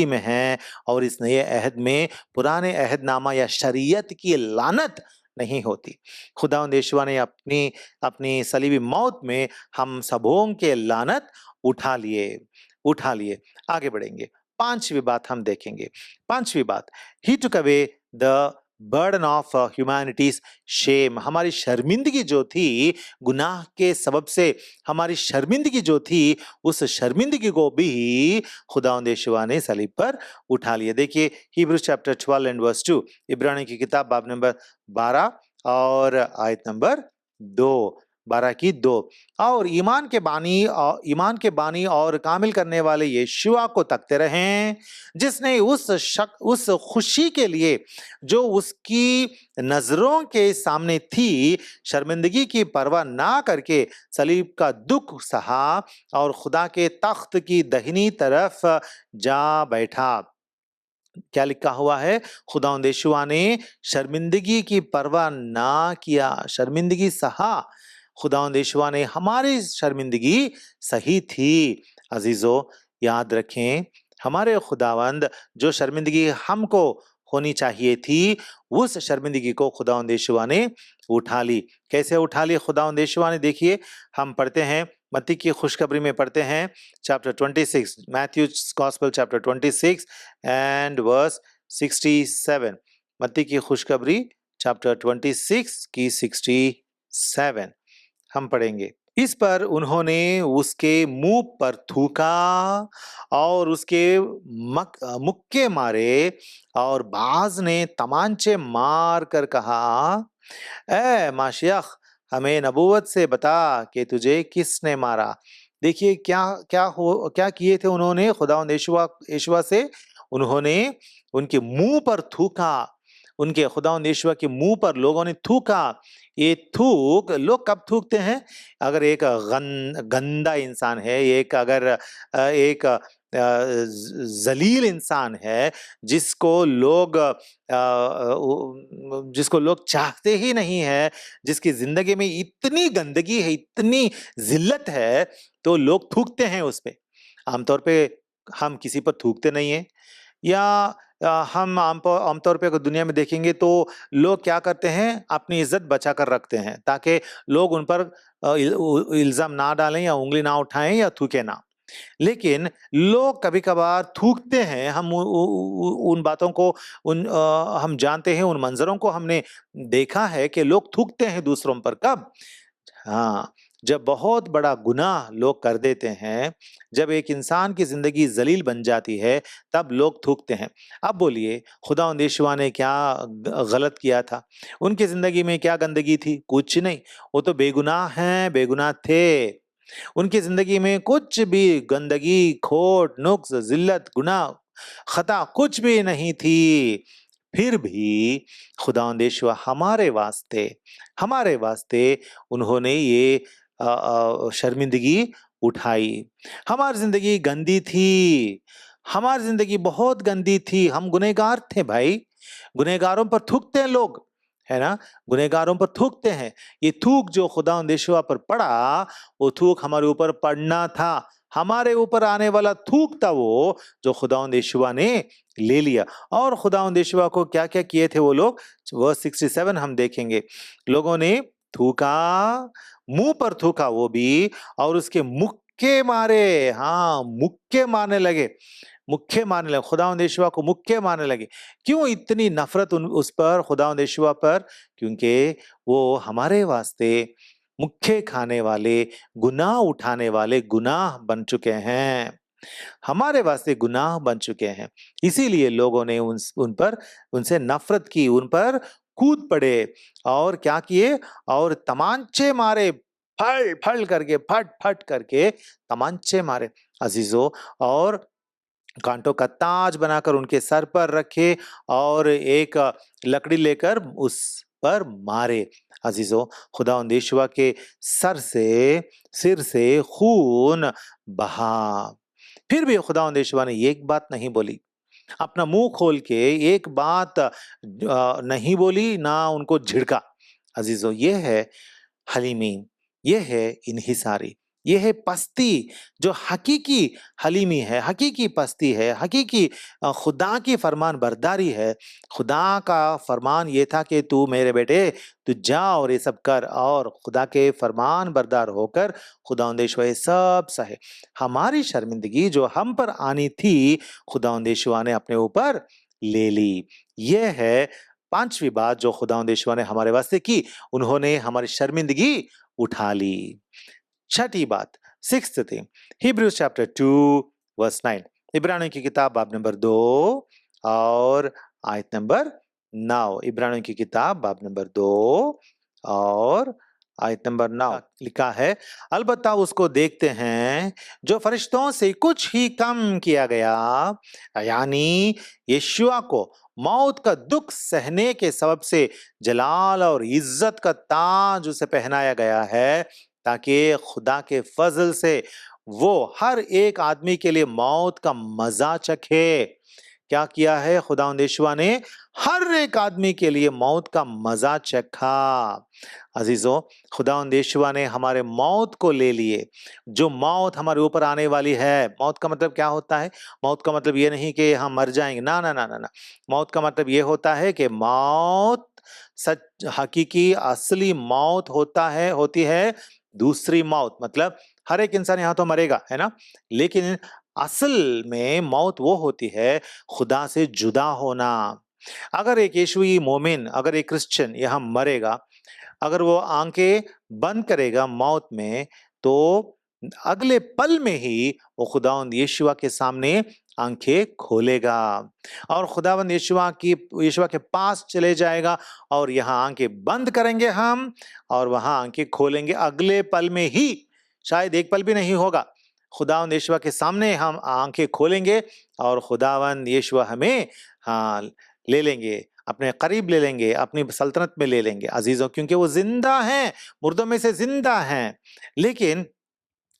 में हैं। और इस नए अहद में पुराने अहदनामा या शरीयत की लानत नहीं होती। खुदावंद यीशुआ ने अपनी सलीबी मौत में हम सबों के लानत उठा लिए। आगे बढ़ेंगे, पांचवी बात हम देखेंगे। पांचवी बात, he took away the burden of humanity's shame. हमारी शर्मिंदगी जो थी, गुनाह के सबब से हमारी शर्मिंदगी जो थी, उस शर्मिंदगी को भी खुदावंद यीशुआ ने सलीब पर उठा लिया। देखिए, हिब्रूज चैप्टर 12 एंड वर्स 2, इब्रानी की किताब बाब नंबर 12 और आयत नंबर 2, 12 की 2। और ईमान के बानी और कामिल करने वाले यीशुआ को तकते रहें, जिसने उस खुशी के लिए जो उसकी नजरों के सामने थी, शर्मिंदगी की परवाह ना करके सलीब का दुख सहा और खुदा के तख्त की दाहिनी तरफ जा बैठा। क्या लिखा हुआ है? खुदावंद यीशुआ ने शर्मिंदगी की परवाह ना किया, शर्मिंदगी सहा। खुदावंद यीशुआ ने हमारी शर्मिंदगी सही थी। अजीजों, याद रखें, हमारे खुदावंद जो शर्मिंदगी हमको होनी चाहिए थी, उस शर्मिंदगी को खुदावंद यीशुआ ने उठा ली। कैसे उठा ली खुदावंद यीशुआ ने? देखिए, हम पढ़ते हैं मत्ती की खुशखबरी में पढ़ते हैं chapter 26, Matthews gospel chapter 26 and verse 67। मत्ती की खुशखबरी चैप्टर 26 की 67 हम पढ़ेंगे। इस पर उन्होंने उसके मुंह पर थूका और उसके मुक्के मारे, और बाज ने तमांचे मार कर कहा, ए माशियख, हमें नबूवत से बता कि तुझे किसने मारा। देखिए क्या किए थे उन्होंने खुदावंद यीशुआ से। उन्होंने उनके मुंह पर थूका, उनके खुदावंद यीशुआ के मुंह पर लोगों ने थूका। ये थूक लोग कब थूकते हैं? अगर एक गंदा इंसान है, एक अगर एक जलील इंसान है जिसको लोग जिसको लोग चाहते ही नहीं है, जिसकी जिंदगी में इतनी गंदगी है, इतनी जिल्लत है, तो लोग थूकते हैं उस पे। आमतौर पे हम किसी पर थूकते नहीं है, या हम आमतौर पे अगर दुनिया में देखेंगे तो लोग क्या करते हैं, अपनी इज्जत बचा कर रखते हैं ताकि लोग उन पर इल्जाम ना डालें या उंगली ना उठाएं या थूके ना। लेकिन लोग कभी-कभार थूकते हैं, हम उन बातों को हम जानते हैं, उन मंज़रों को हमने देखा है कि लोग थूकते हैं दूसरों पर कब? हाँ, जब बहुत बड़ा गुनाह लोग कर देते हैं, जब एक इंसान की ज़िंदगी ज़लील बन जाती है, तब लोग थूकते हैं। अब बोलिए, खुदावंद यीशुआ ने क्या गलत किया था? उनकी ज़िंदगी में क्या गंदगी थी? कुछ नहीं, वो तो बेगुनाह हैं, बेगुनाह थे। उनकी जिंदगी में कुछ भी गंदगी, खोट, नुक्स, जिल्लत, गुनाह, खता कुछ भी नहीं थी। फिर भी खुदावंद यीशुआ हमारे वास्ते उन्होंने ये शर्मिंदगी उठाई। हमारी जिंदगी गंदी थी, हमारी जिंदगी बहुत गंदी थी, हम गुनहगार थे भाई। गुनहगारों पर थूकते हैं लोग, है ना? गुनहगारों पर थूकते हैं। ये थूक जो खुदावंद यीशुआ पर पड़ा, वो थूक हमारे ऊपर पड़ना था। हमारे ऊपर आने वाला थूक था वो, जो खुदावंद यीशुआ ने ले लिया। और खुदावंद यीशुआ को क्या-क्या किए थे वो लोग? वर्स 67 हम देखेंगे। लोगों ने थूका, मुँह पर थूका वो भी, और उसके मुक्के मारे। हाँ, मुक्के मारने लगे। मुक्के मारने लगे, खुदावंद यीशुआ को मुक्के मारने लगे। क्यों इतनी नफरत उस पर, खुदावंद यीशुआ पर? क्योंकि वो हमारे वास्ते मुक्के खाने वाले, गुनाह उठाने वाले गुनाह बन चुके हैं। हमारे वास्ते गुनाह बन चुके हैं। इसीलिए लोगों ने उनसे नफरत की, उन पर कूद पड़े और क्या किए? और तमांचे मारे, फल करके, फट करके तमांचे मारे अजीजों। और कांटों का ताज बनाकर उनके सर पर रखे और एक लकड़ी लेकर उस पर मारे। अजीजों, खुदावंद यीशुआ के सिर से खून बहा। फिर भी खुदावंद यीशुआ ने एक बात नहीं बोली, अपना मुंह खोल के एक बात नहीं बोली, ना उनको झिड़का। अजीजों, ये है हलीमी, ये है इन्हिसारी, ये है पस्ती, जो हकीकी हलीमी है, हकीकी पस्ती है, हकीकी खुदा की फरमान बरदारी है। खुदा का फरमान ये था कि तू मेरे बेटे, तू जा और ये सब कर, और खुदा के फरमान बरदार होकर खुदावंद यीशुआ ये सब सहे। हमारी शर्मिंदगी जो हम पर आनी थी, खुदावंद यीशुआ ने अपने ऊपर ले ली। ये है पांचवी बात जो खुदावंद यीशुआ ने हमारे वास्ते की, उन्होंने हमारी शर्मिंदगी उठा ली। छठी बात, sixth thing, Hebrews chapter 2 verse 9, इब्रानियों की किताब बाब नंबर 2 और आयत नंबर 9। इब्रानियों की किताब बाब नंबर 2 और आयत नंबर 9 लिखा है, अलबत्ता उसको देखते हैं जो फरिश्तों से कुछ ही कम किया गया, यानी यीशुआ को मौत का दुख सहने के सबब से जलाल और इज्जत का ताज उसे पहनाया गया है, ताकि खुदा के फजल से वो हर एक आदमी के लिए मौत का मजा चखे। क्या किया है खुदावंद यीशुआ ने? हर एक आदमी के लिए मौत का मजा चखा। अजीजों, खुदावंद यीशुआ ने हमारे मौत को ले लिए। जो मौत हमारे ऊपर आने वाली है, मौत का मतलब क्या होता है? मौत का मतलब ये नहीं कि हम मर जाएंगे, ना ना ना ना ना। मौत का मतलब ये होता है कि मौत सच, हकीकी असली मौत होती है दूसरी मौत मतलब हर एक इंसान यहाँ तो मरेगा, है ना? लेकिन असल में मौत वो होती है खुदा से जुदा होना। अगर एक यीशुई मोमिन, अगर एक क्रिश्चियन यहाँ मरेगा, अगर वो आंखें बंद करेगा मौत में, तो अगले पल में ही वो खुदावंद यीशुआ के सामने आंखें खोलेगा और खुदावंद यीशुआ के पास चले जाएगा और यहाँ आंखें बंद करेंगे हम और वहां आंखें खोलेंगे अगले पल में ही, शायद एक पल भी नहीं होगा। खुदावंद यीशुआ के सामने हम आंखें खोलेंगे और खुदावंद यीशुआ हमें हाँ ले लेंगे, अपने करीब ले लेंगे, अपनी सल्तनत में ले लेंगे अजीजों, क्योंकि वो जिंदा हैं, मुर्दों में से जिंदा हैं। लेकिन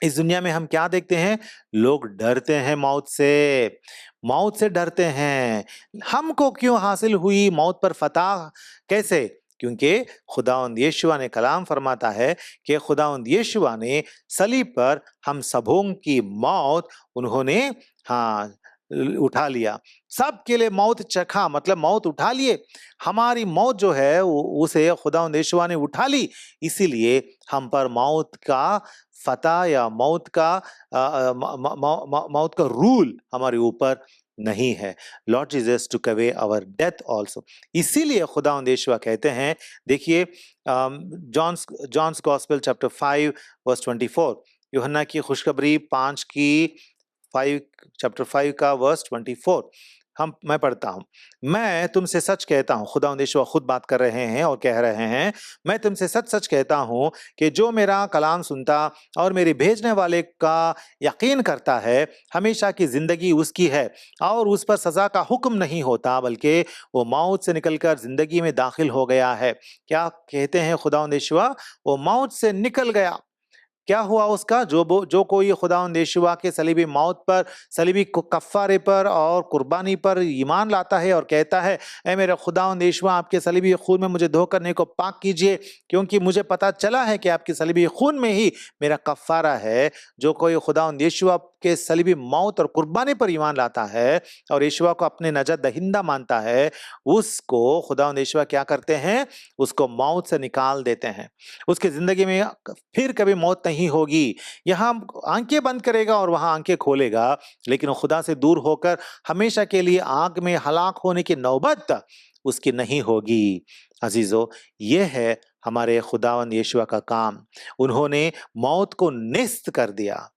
इस दुनिया में हम क्या देखते हैं? लोग डरते हैं मौत से, मौत से डरते हैं। हमको क्यों हासिल हुई मौत पर फतह? कैसे? क्योंकि खुदावंद यीशुआ ने कलाम फरमाता है कि खुदावंद यीशुआ ने सलीब पर हम सबों की मौत उन्होंने हाँ उठा लिया। सबके लिए मौत चखा, मतलब मौत उठा लिए। हमारी मौत जो है उसे खुदावंद यीशुआ ने उठा ली, इसीलिए हम पर मौत का फतह या मौत का रूल हमारे ऊपर नहीं है। Lord Jesus took away our death also. इसीलिए खुदावंद यीशुआ कहते हैं, देखिए जॉन्स गॉस्पेल चैप्टर 5 वर्स 24, यूहन्ना की खुशखबरी 5 चैप्टर 5 का वर्स 24 मैं पढ़ता हूं। मैं तुमसे सच कहता हूं, खुदावंद यीशुआ खुद बात कर रहे हैं और कह रहे हैं, मैं तुमसे सच सच कहता हूं कि जो मेरा कलाम सुनता और मेरे भेजने वाले का यकीन करता है, हमेशा की जिंदगी उसकी है और उस पर सजा का हुक्म नहीं होता, बल्कि वो मौत से निकलकर जिंदगी में दाखिल हो गया है। क्या कहते हैं खुदावंद यीशुआ? वो मौत से निकल गया। क्या हुआ उसका? जो कोई खुदावंद यीशुआ के सलीबी मौत पर, सलीबी कफ़ारे पर और कुर्बानी पर ईमान लाता है और कहता है, ऐ मेरे खुदावंद यीशुआ, आपके सलीबी खून में मुझे धो करने को पाक कीजिए, क्योंकि मुझे पता चला है कि आपके सलीबी खून में ही मेरा कफ़ारा है। जो कोई खुदावंद यीशुआ के सलीबी मौत और कुर्बानी पर ईमान लाता है और यीशुआ को अपने नजात दहिंदा मानता है, उसको खुदावंद यीशुआ क्या करते हैं? उसको मौत से निकाल देते हैं। उसकी जिंदगी में फिर कभी मौत नहीं होगी। यहाँ आंखें बंद करेगा और वहां आंखें खोलेगा, लेकिन खुदा से दूर होकर हमेशा के लिए आग में हलाक होने की नौबत उसकी नहीं होगी। अजीजों, यह है हमारे खुदावंद यीशुआ का काम। उन्होंने मौत को नेस्त कर दिया,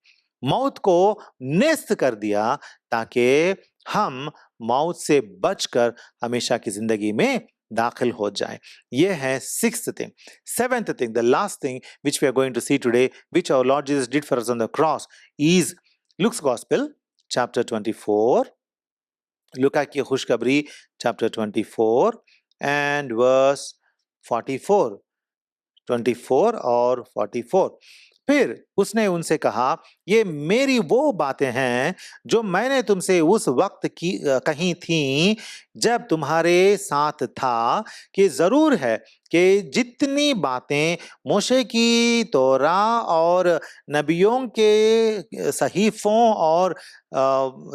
मौत को नेस्त कर दिया, ताकि हम मौत से बचकर हमेशा की जिंदगी में दाखिल हो जाए। ये है sixth thing. Seventh thing, the last thing which we are going to see today, which our Lord Jesus did for us on the cross, is Luke's Gospel chapter 24, लूका की खुशखबरी chapter 24 and verse 44, 24 और 44। फिर उसने उनसे कहा, ये मेरी वो बातें हैं जो मैंने तुमसे उस वक्त कही थी जब तुम्हारे साथ था, कि जरूर है कि जितनी बातें मूसे की तोरा और नबियों के सहीफों और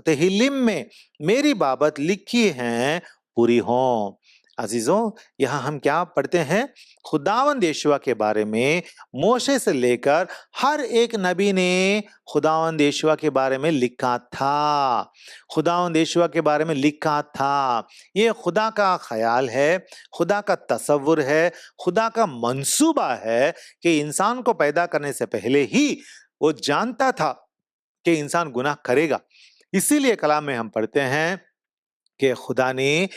तेहिलिम में मेरी बाबत लिखी हैं, पूरी हों। अजीजों, यहाँ हम क्या पढ़ते हैं? खुदावंद यीशुआ के बारे में मोशे से लेकर हर एक नबी ने खुदावंद यीशुआ के बारे में लिखा था, खुदावंद यीशुआ के बारे में लिखा था। ये खुदा का ख्याल है, खुदा का तसव्वुर है, खुदा का मंसूबा है कि इंसान को पैदा करने से पहले ही वो जानता था कि इंसान गुनाह करेगा। इसीलिए कलाम में हम पढ़ते हैं कि खुदा ने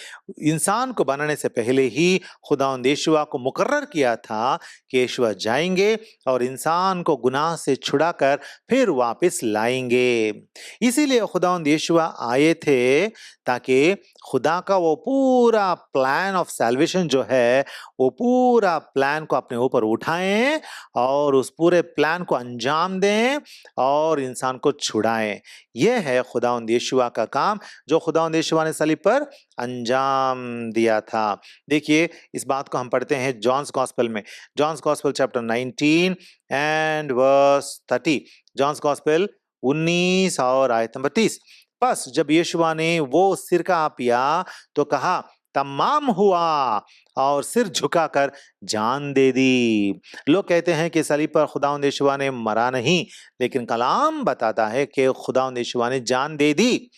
इंसान को बनाने से पहले ही खुदावंद यीशुआ को मुकर्रर किया था कि यीशुआ जाएंगे और इंसान को गुनाह से छुड़ाकर फिर वापस लाएंगे। इसीलिए खुदावंद यीशुआ आए थे, ताकि खुदा का वो पूरा प्लान ऑफ सैल्वेशन जो है, वो पूरा प्लान को अपने ऊपर उठाएं और उस पूरे प्लान को अंजाम दें और इंसान को छुड़ाएं। यह है खुदावंद यीशुआ का काम, जो खुदावंद यीशुआ ने सलीब पर अंजाम दिया था। देखिए, इस बात को हम पढ़ते हैं जॉन्स गॉस्पेल में, John's gospel chapter 19 and verse 30। John's gospel 19 और आयत नंबर 30। बस जब यीशुआ ने वो सिरका पिया तो कहा, तमाम हुआ, और सिर झुकाकर जान दे दी। लोग कहते हैं कि सलीब पर खुदावंद यीशुआ ने मरा नहीं, लेकिन कलाम बताता है कि खुदावंद यीशुआ ने जान दे दी।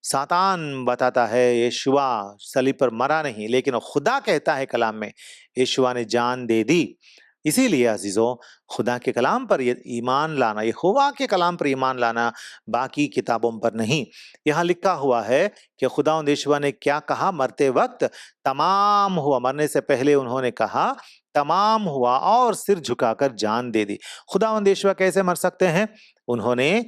सातान बताता है यीशुआ सलीब पर मरा नहीं, लेकिन खुदा कहता है कलाम में यीशुआ ने जान दे दी। इसीलिए अजीजों, खुदा के कलाम पर ये ईमान लाना, यहोवा के कलाम पर ईमान लाना, बाकी किताबों पर नहीं। यहाँ लिखा हुआ है कि खुदावंद यीशुआ ने क्या कहा मरते वक्त, तमाम हुआ। मरने से पहले उन्होंने कहा तमाम हुआ और सिर झुकाकर जान दे दी। खुदावंद यीशुआ कैसे मर सकते हैं? उन्होंने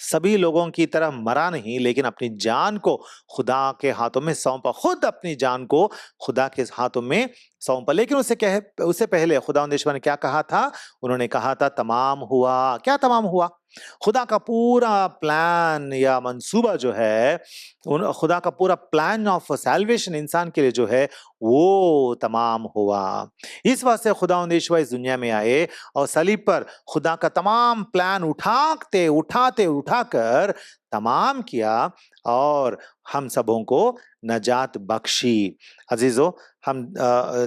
सभी लोगों की तरह मरा नहीं, लेकिन अपनी जान को खुदा के हाथों में सौंपा। खुद अपनी जान को खुदा के हाथों में सौंपा। लेकिन उससे पहले खुदावंद यीशुआ ने क्या कहा था? उन्होंने कहा था तमाम हुआ। क्या तमाम हुआ? खुदा का पूरा प्लान या मंसूबा जो है, खुदा का पूरा प्लान ऑफ सैल्वेशन इंसान के लिए जो है, वो तमाम हुआ। इस वास्ते खुदावंद यीशुआ इस दुनिया में आए और सलीब पर खुदा का तमाम प्लान उठाकर तमाम किया और हम सबों को नजात बख्शी। अजीजों, हम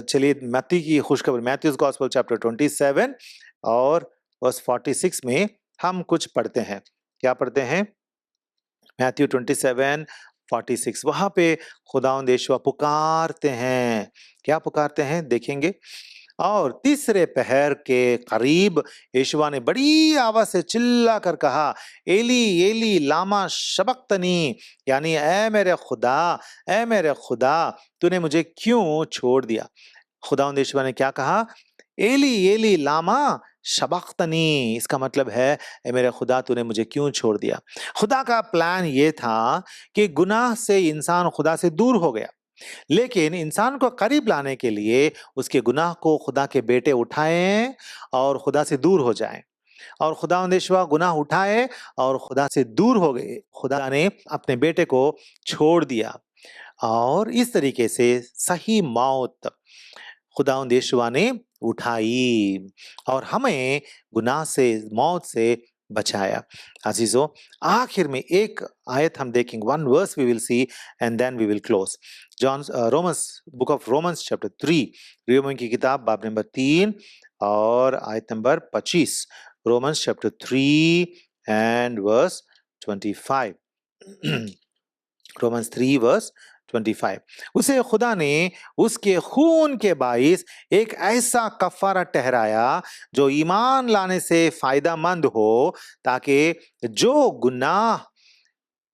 चलिए मत्ती की खुशखबरी, मैथ्यूज गॉस्पेल चैप्टर 27 और वर्स 46 में हम कुछ पढ़ते हैं। क्या पढ़ते हैं? मैथ्यू 27:46। वहां पे खुदावंद यीशुआ पुकारते हैं। क्या पुकारते हैं देखेंगे। और तीसरे पहर के करीब यीशुआ ने बड़ी आवाज से चिल्ला कर कहा, एली एली लामा शबक्तनी, यानी ऐ मेरे खुदा तूने मुझे क्यों छोड़ दिया। खुदावंद यीशुआ ने क्या कहा? एली एली लामा शबक्तनी। इसका मतलब है, ए मेरे खुदा तूने मुझे क्यों छोड़ दिया। खुदा का प्लान ये था कि गुनाह से इंसान खुदा से दूर हो गया, लेकिन इंसान को करीब लाने के लिए उसके गुनाह को खुदा के बेटे उठाएं और खुदा से दूर हो जाएं। और खुदावंद यीशुआ गुनाह उठाए और खुदा से दूर हो गए। खुदा ने अपने बेटे को छोड़ दिया और इस तरीके से सही मौत खुदावंद यीशुआ ने उठाई और हमें गुनाह से, मौत से बचाया। अजीजों, आखिर में एक आयत हम देखेंगे, one verse we will see and then we will close. Book of Romans chapter 3, Roman की किताब बाब नंबर 3 और आयत number 25। Romans chapter 3 and verse 25। Romans 3 verse 25। उसे खुदा ने उसके खून के बाइस एक ऐसा कफारा ठहराया जो ईमान लाने से फायदामंद हो, ताकि जो गुनाह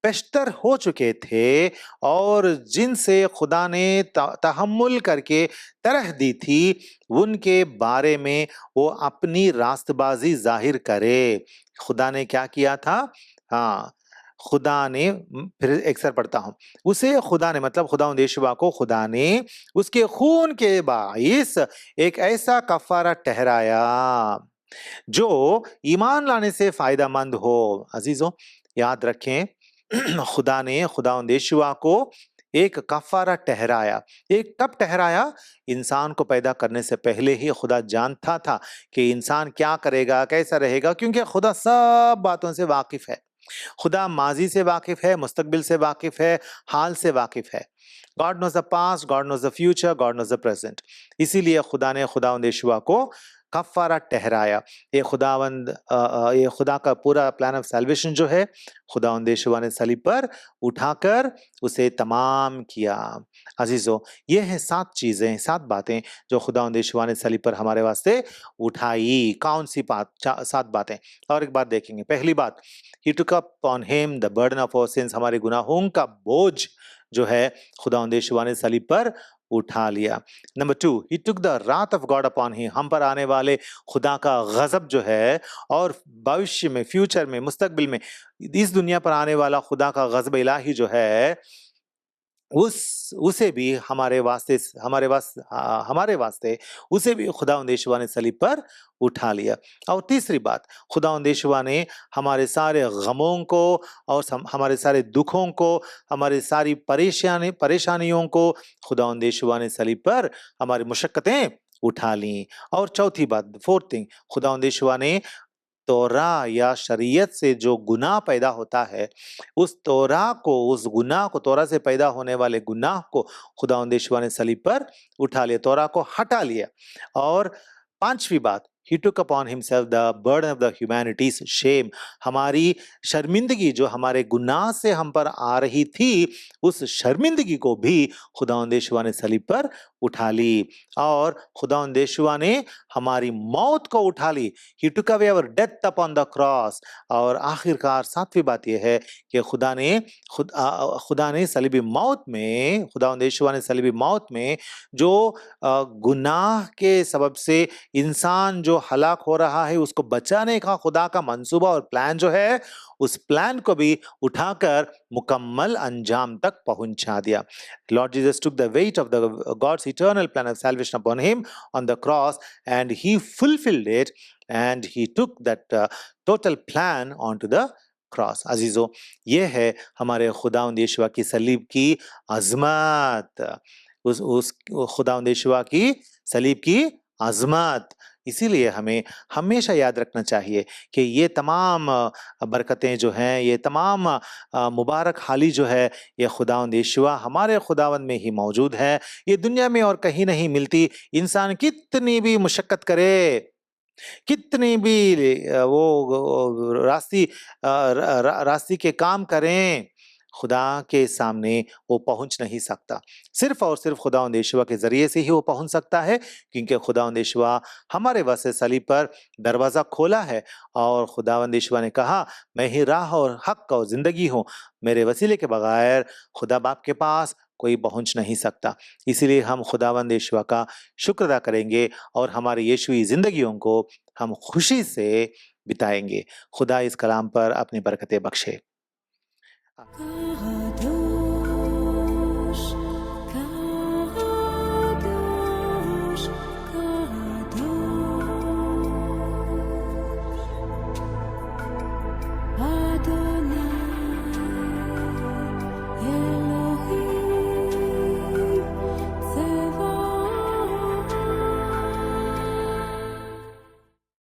पेशतर हो चुके थे और जिनसे खुदा ने तहम्मुल करके तरह दी थी, उनके बारे में वो अपनी रास्तबाजी जाहिर करे। खुदा ने क्या किया था? हाँ, खुदा ने, फिर एक सर पढ़ता हूं, उसे खुदा ने, मतलब खुदावंद यीशुआ को खुदा ने उसके खून के बाइस एक ऐसा कफारा ठहराया जो ईमान लाने से फायदामंद हो। अजीजों, याद रखें, खुदा ने खुदावंद यीशुआ को एक कफारा ठहराया। एक कब ठहराया? इंसान को पैदा करने से पहले ही खुदा जानता था कि इंसान क्या करेगा, कैसा रहेगा, क्योंकि खुदा सब बातों से वाकिफ है। खुदा माजी से वाकिफ है, मुस्तकबिल से वाकिफ है, हाल से वाकिफ है। God knows the past, God knows the future, God knows the present. इसीलिए खुदा ने खुदावंद यीशुआ को कफारा ठहराया। ये खुदा का पूरा प्लान ऑफ सैल्वेशन जो है, खुदावंद यीशुआ ने सलीब पर उठाकर उसे तमाम किया। अजीजों, ये हैं 7 चीजें, 7 बातें जो खुदावंद यीशुआ ने सलीब पर हमारे वास्ते उठाई। कौन सी बात? 7 बातें। और एक बात देखेंगे। पहली बात, he took up on him the burden of our sins. हमारे गुनाहों का बोझ जो है खुदावंद यीशुआ ने सलीब पर उठा लिया। नंबर 2, ही टुक द रात ऑफ गॉड अपॉन हिम। हम पर आने वाले खुदा का गजब जो है, और भविष्य में, फ्यूचर में, मुस्तकबिल में, इस दुनिया पर आने वाला खुदा का गजब इलाही जो है, उसे भी हमारे वास्ते उसे भी खुदावंद यीशुआ ने सलीब पर उठा लिया। और तीसरी बात, खुदावंद यीशुआ ने हमारे सारे गमों को और हमारे सारे दुखों को, हमारी सारी परेशानियों को खुदावंद यीशुआ ने सलीब पर, हमारी मुशक्कतें उठा ली। और चौथी बात, 4th थिंग, खुदावंद यीशुआ ने तौरा या शरीयत से जो गुनाह पैदा होता है, उस गुनाह को, तौरा से पैदा होने वाले गुनाह को खुदावंद यीशुआ ने सलीब पर उठा लिया, तौरा को हटा लिया। और 5वीं बात, he took upon himself the burden of the humanity's shame, हमारी शर्मिंदगी जो हमारे गुनाह से हम पर आ रही थी, उस शर्मिंदगी को भी खुदावंद यीशुआ ने सलीब पर उठा ली। और खुदावंद यीशुआ ने हमारी मौत को उठा ली, he took away our death upon the cross. और आखिरकार 7वीं बात यह है कि खुदा ने सलीबी मौत में, खुदावंद यीशुआ ने सलीबी मौत में जो गुनाह के सबब से इंसान जो हलाक हो रहा है, उसको बचाने का खुदा का मंसूबा और प्लान जो है, उस प्लान को भी उठाकर मुकम्मल अंजाम तक पहुंचा दिया। Lord Jesus took the weight of the God's eternal plan of salvation upon him on the cross, and he fulfilled it, and he took that total plan onto the cross. अजीजों, ये है हमारे खुदावंद यीशुआ की सलीब की अज़मत, उस खुदावंद यीशुआ की सलीब की अज़मत। इसीलिए हमें हमेशा याद रखना चाहिए कि ये तमाम बरकतें जो हैं, ये तमाम मुबारक हाली जो है, ये खुदावंद यीशुआ हमारे खुदावंद में ही मौजूद है। ये दुनिया में और कहीं नहीं मिलती। इंसान कितनी भी मुशक्कत करे, कितनी भी वो रास्ती के काम करें, खुदा के सामने वो पहुंच नहीं सकता। सिर्फ और सिर्फ खुदावंद यीशुआ के जरिए से ही वो पहुंच सकता है, क्योंकि खुदावंद यीशुआ हमारे वास्ते सलीब पर दरवाजा खोला है। और खुदावंद यीशुआ ने कहा, मैं ही राह और हक और जिंदगी हूँ, मेरे वसीले के बगैर खुदा बाप के पास कोई पहुंच नहीं सकता। इसीलिए हम खुदावंद यीशुआ का शुक्र अदा करेंगे और हमारी यीशुई जिंदगियों को हम खुशी से बिताएंगे। खुदा इस कलाम पर अपनी बरकतें बख्शे।